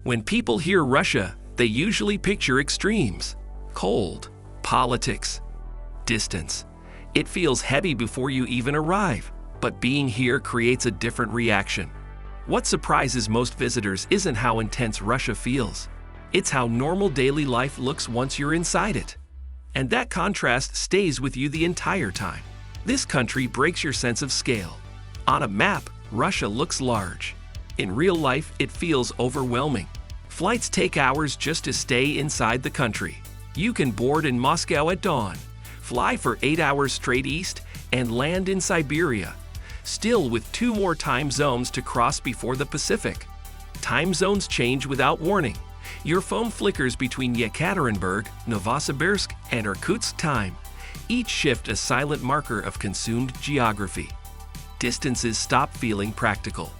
When people hear Russia, they usually picture extremes: cold, politics, distance. It feels heavy before you even arrive, but being here creates a different reaction. What surprises most visitors isn't how intense Russia feels. It's how normal daily life looks once you're inside it. And that contrast stays with you the entire time. This country breaks your sense of scale. On a map, Russia looks large. In real life, it feels overwhelming. Flights take hours just to stay inside the country. You can board in Moscow at dawn, fly for 8 hours straight east, and land in Siberia, still with 2 more time zones to cross before the Pacific. Time zones change without warning. Your phone flickers between Yekaterinburg, Novosibirsk, and Irkutsk time, each shift a silent marker of consumed geography. Distances stop feeling practical.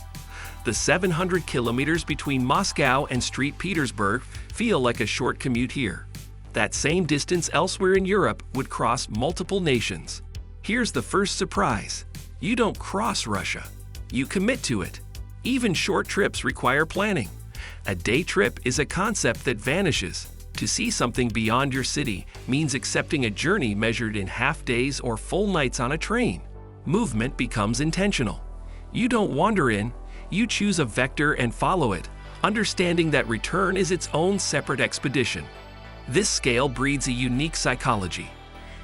The 700 kilometers between Moscow and St. Petersburg feel like a short commute here. That same distance elsewhere in Europe would cross multiple nations. Here's the first surprise. You don't cross Russia. You commit to it. Even short trips require planning. A day trip is a concept that vanishes. To see something beyond your city means accepting a journey measured in half days or full nights on a train. Movement becomes intentional. You don't wander in, you choose a vector and follow it, understanding that return is its own separate expedition. This scale breeds a unique psychology.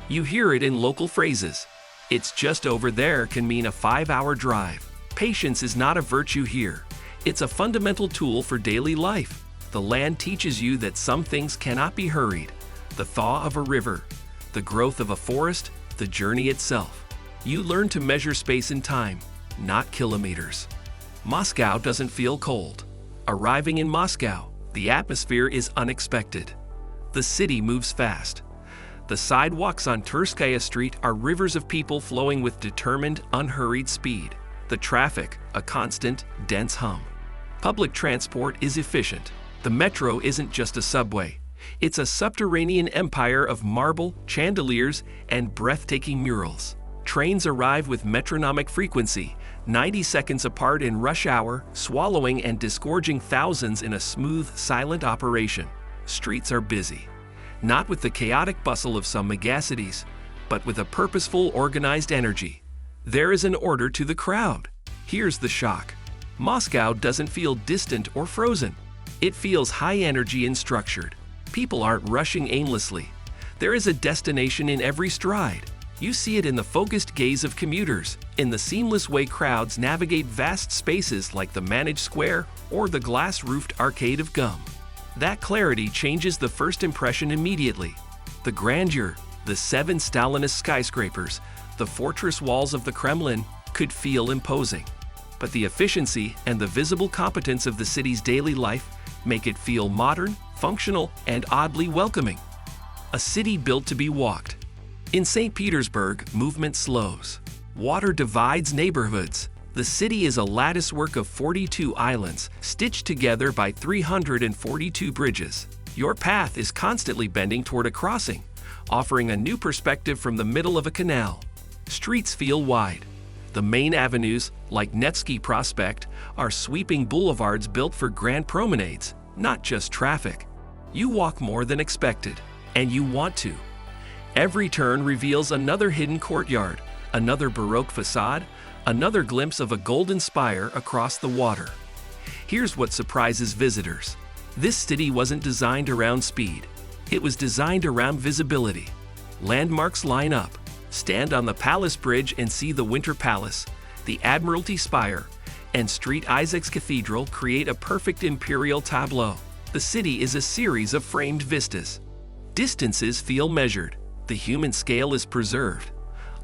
You hear it in local phrases. "It's just over there" can mean a 5-hour drive. Patience is not a virtue here. It's a fundamental tool for daily life. The land teaches you that some things cannot be hurried. The thaw of a river, the growth of a forest, the journey itself. You learn to measure space and time, not kilometers. Moscow doesn't feel cold. Arriving in Moscow, the atmosphere is unexpected. The city moves fast. The sidewalks on Tverskaya Street are rivers of people flowing with determined, unhurried speed. The traffic, a constant, dense hum. Public transport is efficient. The metro isn't just a subway. It's a subterranean empire of marble, chandeliers, and breathtaking murals. Trains arrive with metronomic frequency, 90 seconds apart in rush hour, swallowing and disgorging thousands in a smooth, silent operation. Streets are busy. Not with the chaotic bustle of some megacities, but with a purposeful, organized energy. There is an order to the crowd. Here's the shock. Moscow doesn't feel distant or frozen. It feels high energy and structured. People aren't rushing aimlessly. There is a destination in every stride. You see it in the focused gaze of commuters, in the seamless way crowds navigate vast spaces like the managed square or the glass-roofed arcade of Gum. That clarity changes the first impression immediately. The grandeur, the 7 Stalinist skyscrapers, the fortress walls of the Kremlin could feel imposing. But the efficiency and the visible competence of the city's daily life make it feel modern, functional, and oddly welcoming. A city built to be walked. In St. Petersburg, movement slows. Water divides neighborhoods. The city is a latticework of 42 islands, stitched together by 342 bridges. Your path is constantly bending toward a crossing, offering a new perspective from the middle of a canal. Streets feel wide. The main avenues, like Nevsky Prospect, are sweeping boulevards built for grand promenades, not just traffic. You walk more than expected, and you want to. Every turn reveals another hidden courtyard, another Baroque facade, another glimpse of a golden spire across the water. Here's what surprises visitors. This city wasn't designed around speed. It was designed around visibility. Landmarks line up. Stand on the Palace Bridge and see the Winter Palace, the Admiralty Spire, and St. Isaac's Cathedral create a perfect imperial tableau. The city is a series of framed vistas. Distances feel measured. The human scale is preserved.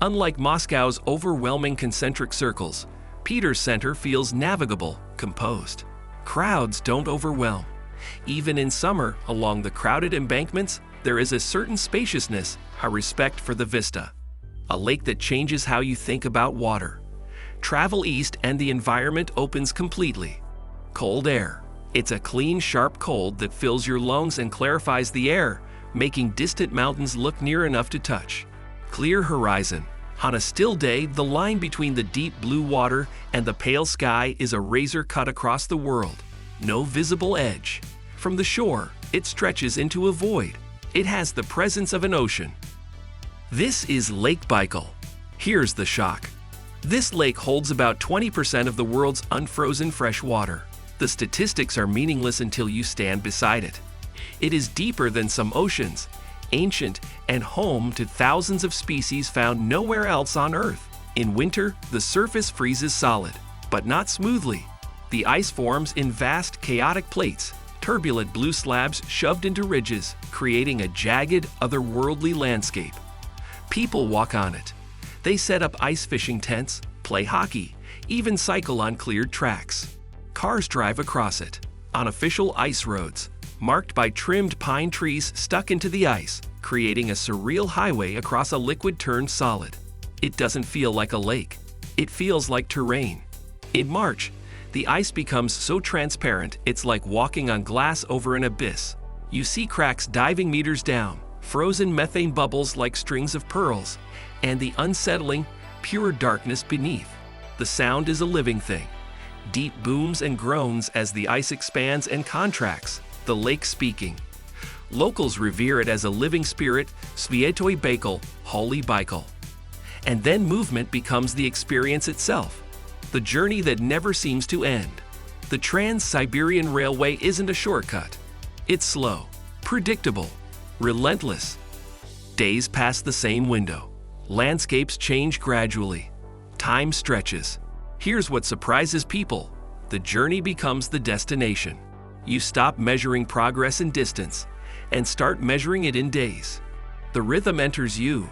Unlike Moscow's overwhelming concentric circles, Peter's center feels navigable, composed. Crowds don't overwhelm. Even in summer, along the crowded embankments, there is a certain spaciousness, a respect for the vista. A lake that changes how you think about water. Travel east and the environment opens completely. Cold air. It's a clean, sharp cold that fills your lungs and clarifies the air, making distant mountains look near enough to touch. Clear horizon. On a still day, the line between the deep blue water and the pale sky is a razor cut across the world. no visible edge. From the shore, it stretches into a void. It has the presence of an ocean. This is Lake Baikal. Here's the shock. This lake holds about 20% of the world's unfrozen fresh water. The statistics are meaningless until you stand beside it. It is deeper than some oceans, ancient, and home to thousands of species found nowhere else on Earth. In winter, the surface freezes solid, but not smoothly. The ice forms in vast, chaotic plates, turbulent blue slabs shoved into ridges, creating a jagged, otherworldly landscape. People walk on it. They set up ice fishing tents, play hockey, even cycle on cleared tracks. Cars drive across it, on official ice roads, marked by trimmed pine trees stuck into the ice, creating a surreal highway across a liquid turned solid. It doesn't feel like a lake. It feels like terrain. In March, the ice becomes so transparent it's like walking on glass over an abyss. You see cracks diving meters down, frozen methane bubbles like strings of pearls, and the unsettling, pure darkness beneath. The sound is a living thing. Deep booms and groans as the ice expands and contracts, the lake speaking. Locals revere it as a living spirit, Sviatoy Baikal, Holy Baikal. And then movement becomes the experience itself, the journey that never seems to end. The Trans-Siberian Railway isn't a shortcut. It's slow, predictable, relentless. Days pass the same window. Landscapes change gradually. Time stretches. Here's what surprises people. The journey becomes the destination. You stop measuring progress in distance and start measuring it in days. The rhythm enters you.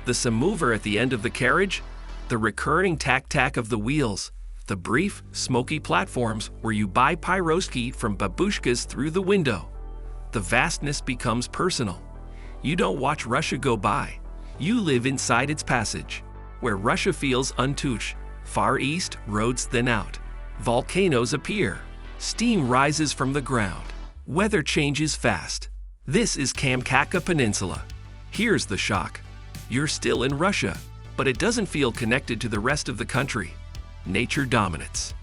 The samovar at the end of the carriage, the recurring tack-tack of the wheels, the brief, smoky platforms where you buy pyroski from babushkas through the window. The vastness becomes personal. You don't watch Russia go by. You live inside its passage, where Russia feels untouched. Far east, roads thin out. Volcanoes appear. Steam rises from the ground. Weather changes fast. This is Kamchatka Peninsula. Here's the shock. You're still in Russia, but it doesn't feel connected to the rest of the country. Nature dominates.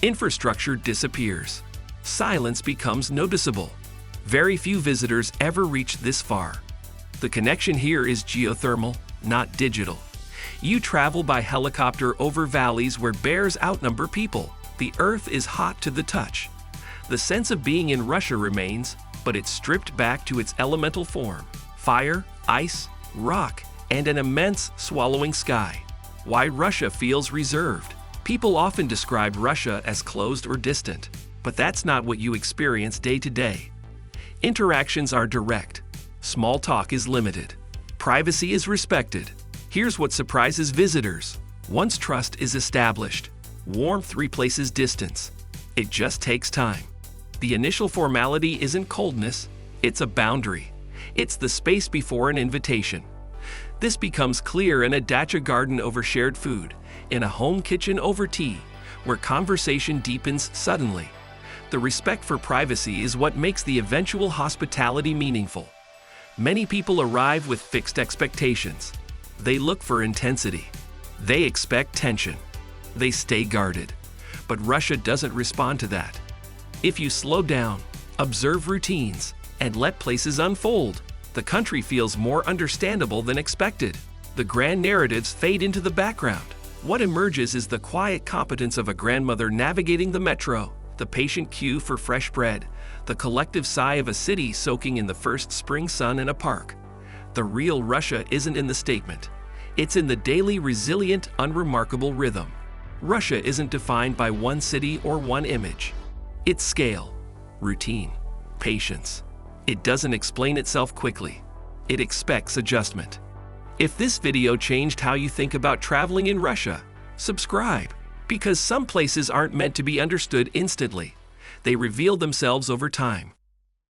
Infrastructure disappears. Silence becomes noticeable. Very few visitors ever reach this far. The connection here is geothermal, not digital. You travel by helicopter over valleys where bears outnumber people. The earth is hot to the touch. The sense of being in Russia remains, but it's stripped back to its elemental form: fire, ice, rock, and an immense swallowing sky. Why Russia feels reserved. People often describe Russia as closed or distant, but that's not what you experience day to day. Interactions are direct. Small talk is limited. Privacy is respected. Here's what surprises visitors. Once trust is established, warmth replaces distance. It just takes time. The initial formality isn't coldness, it's a boundary. It's the space before an invitation. This becomes clear in a dacha garden over shared food, in a home kitchen over tea, where conversation deepens suddenly. The respect for privacy is what makes the eventual hospitality meaningful. Many people arrive with fixed expectations. They look for intensity. They expect tension. They stay guarded. But Russia doesn't respond to that. If you slow down, observe routines, and let places unfold, the country feels more understandable than expected. The grand narratives fade into the background. What emerges is the quiet competence of a grandmother navigating the metro, the patient queue for fresh bread, the collective sigh of a city soaking in the first spring sun in a park. The real Russia isn't in the statement. It's in the daily, resilient, unremarkable rhythm. Russia isn't defined by one city or one image. It's scale, routine, patience. It doesn't explain itself quickly. It expects adjustment. If this video changed how you think about traveling in Russia, subscribe, because some places aren't meant to be understood instantly. They reveal themselves over time.